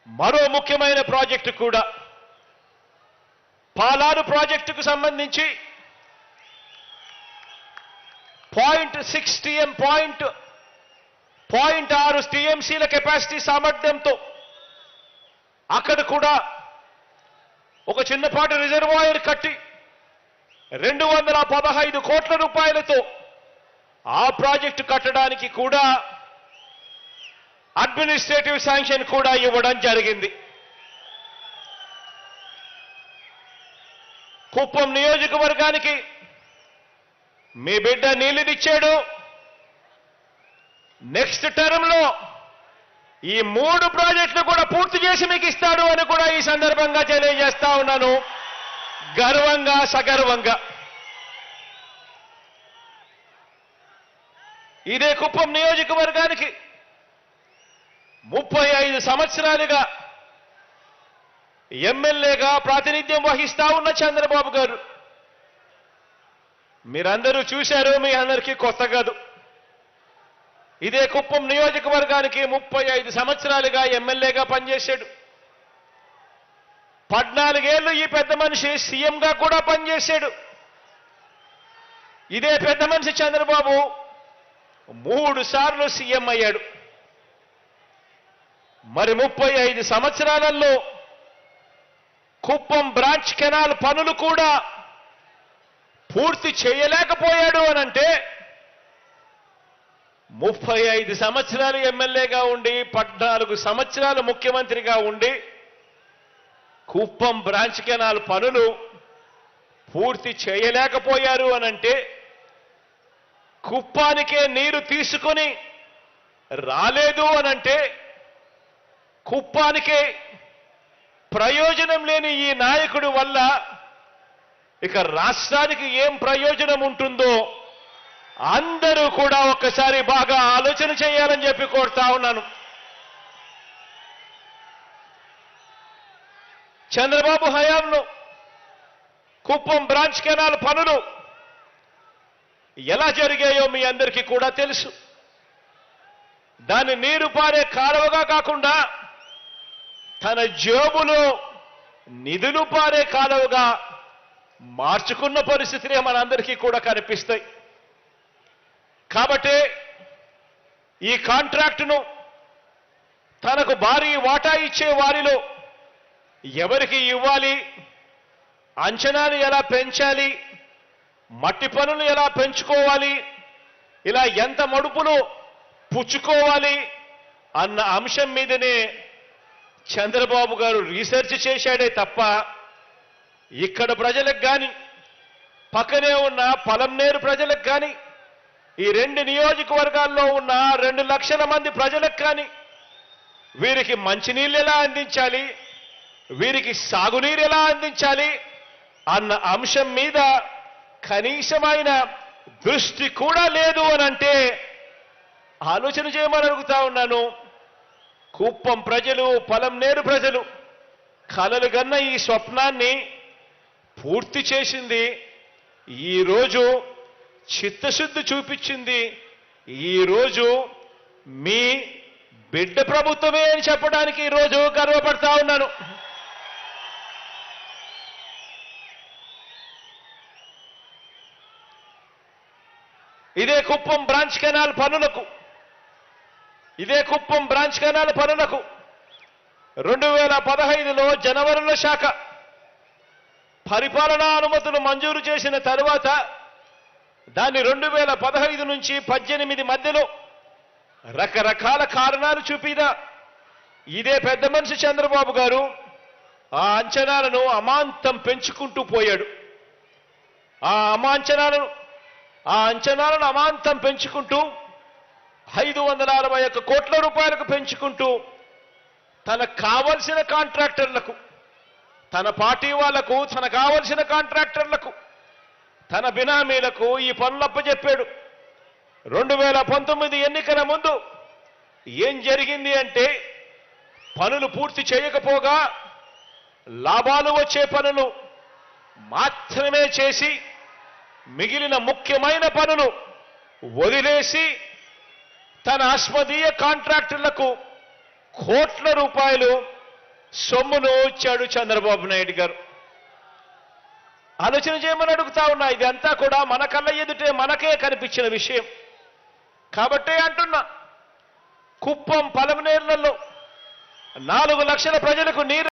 మరో ముఖ్యమైన ప్రాజెక్టు కూడా పాలారు ప్రాజెక్టుకు సంబంధించి 0.6 టీఎం 0.6 టీఎంసీల కెపాసిటీ సామర్థ్యంతో అక్కడ కూడా ఒక చిన్నపాటి రిజర్వాయర్ కట్టి 215 కోట్ల రూపాయలతో ఆ ప్రాజెక్టు కట్టడానికి కూడా అడ్మినిస్ట్రేటివ్ శాంక్షన్ కూడా ఇవ్వడం జరిగింది. కుప్పం నియోజకవర్గానికి మీ బిడ్డ నీళ్లునిచ్చాడు. నెక్స్ట్ టర్మ్లో ఈ 3 ప్రాజెక్టులు కూడా పూర్తి చేసి మీకు ఇస్తాడు అని కూడా ఈ సందర్భంగా తెలియజేస్తా ఉన్నాను, గర్వంగా సగర్వంగా. ఇదే కుప్పం నియోజకవర్గానికి 35 సంవత్సరాలుగా ఎమ్మెల్యేగా ప్రాతినిధ్యం వహిస్తా ఉన్న చంద్రబాబు గారు, మీరందరూ చూశారు, మీ అందరికీ కొత్త కాదు. ఇదే కుప్పం నియోజకవర్గానికి 35 సంవత్సరాలుగా ఎమ్మెల్యేగా పనిచేశాడు. 14 ఏళ్లు ఈ పెద్ద మనిషి సీఎంగా కూడా పనిచేశాడు. ఇదే పెద్ద మనిషి చంద్రబాబు 3 సార్లు సీఎం అయ్యాడు. మరి 35 సంవత్సరాలలో కుప్పం బ్రాంచ్ కెనాల్ పనులు కూడా పూర్తి చేయలేకపోయాడు అనంటే 35 సంవత్సరాలు ఎమ్మెల్యేగా ఉండి 14 సంవత్సరాలు ముఖ్యమంత్రిగా ఉండి కుప్పం బ్రాంచ్ కెనాల్ పనులు పూర్తి చేయలేకపోయారు అనంటే కుప్పానికే నీరు తీసుకొని రాలేదు అనంటే కుప్పానికే ప్రయోజనం లేని ఈ నాయకుడి వల్ల ఇక రాష్ట్రానికి ఏం ప్రయోజనం ఉంటుందో అందరూ కూడా ఒక్కసారి బాగా ఆలోచన చేయాలని చెప్పి కోరుతా ఉన్నాను. చంద్రబాబు హయాంలో కుప్పం బ్రాంచ్ కెనాల్ పనులు ఎలా జరిగాయో మీ అందరికీ కూడా తెలుసు. దాన్ని నీరు పారే కాలువగా కాకుండా తన జేబులో నిధులు పారే కాలువగా మార్చుకున్న పరిస్థితులే మనందరికీ కూడా కనిపిస్తాయి. కాబట్టి ఈ కాంట్రాక్టును తనకు భారీ వాటా ఇచ్చే వారిలో ఎవరికి ఇవ్వాలి, అంచనాలు ఎలా పెంచాలి, మట్టి పనులు ఎలా పెంచుకోవాలి, ఇలా ఎంత మడుపులు పుచ్చుకోవాలి అన్న అంశం మీదనే చంద్రబాబు గారు రీసెర్చ్ చేశాడే తప్ప ఇక్కడ ప్రజలకు కానీ పక్కనే ఉన్న పలంనేరు ప్రజలకు కానీ ఈ 2 నియోజకవర్గాల్లో ఉన్న 2 లక్షల మంది ప్రజలకు కానీ వీరికి మంచినీళ్ళు ఎలా అందించాలి, వీరికి సాగునీరు ఎలా అందించాలి అన్న అంశం మీద కనీసమైన దృష్టి కూడా లేదు అనంటే ఆలోచన చేయమని అడుగుతా ఉన్నాను. కుప్పం ప్రజలు, పలంనేరు ప్రజలు కలలు గన్న ఈ స్వప్నాన్ని పూర్తి చేసింది ఈరోజు, చిత్తశుద్ధి చూపించింది ఈరోజు మీ బిడ్డ ప్రభుత్వమే అని చెప్పడానికి ఈరోజు గర్వపడతా ఉన్నాను. ఇదే కుప్పం బ్రాంచ్ కెనాల్ పనులకు 2015లో జనవరిలో శాఖ పరిపాలనా అనుమతులు మంజూరు చేసిన తరువాత దాన్ని 2015 నుంచి 18 మధ్యలో రకరకాల కారణాలు చూపిన ఇదే పెద్ద మనిషి చంద్రబాబు గారు ఆ అంచనాలను అమాంతం పెంచుకుంటూ పోయాడు. ఆ అంచనాలను అమాంతం పెంచుకుంటూ 561 కోట్ల రూపాయలకు పెంచుకుంటూ తనకు కావలసిన కాంట్రాక్టర్లకు, తన పార్టీ వాళ్లకు, తనకు కావలసిన కాంట్రాక్టర్లకు, తన బినామీలకు ఈ పనులు అప్పచెప్పాడు. 2019 ఎన్నికల ముందు ఏం జరిగింది అంటే పనులు పూర్తి చేయకపోగా లాభాలు వచ్చే పనులు మాత్రమే చేసి మిగిలిన ముఖ్యమైన పనులు వదిలేసి తన అస్మదీయ కాంట్రాక్టర్లకు కోట్ల రూపాయలు సొమ్మును ఇచ్చాడు చంద్రబాబు నాయుడు గారు. ఆలోచన చేయమని అడుగుతా ఉన్నా. ఇదంతా కూడా మన కళ్ళ ఎదుటే మనకే కనిపించిన విషయం కాబట్టే అంటున్నా. కుప్పం పలమనేర్లలో 4 లక్షల ప్రజలకు నీరు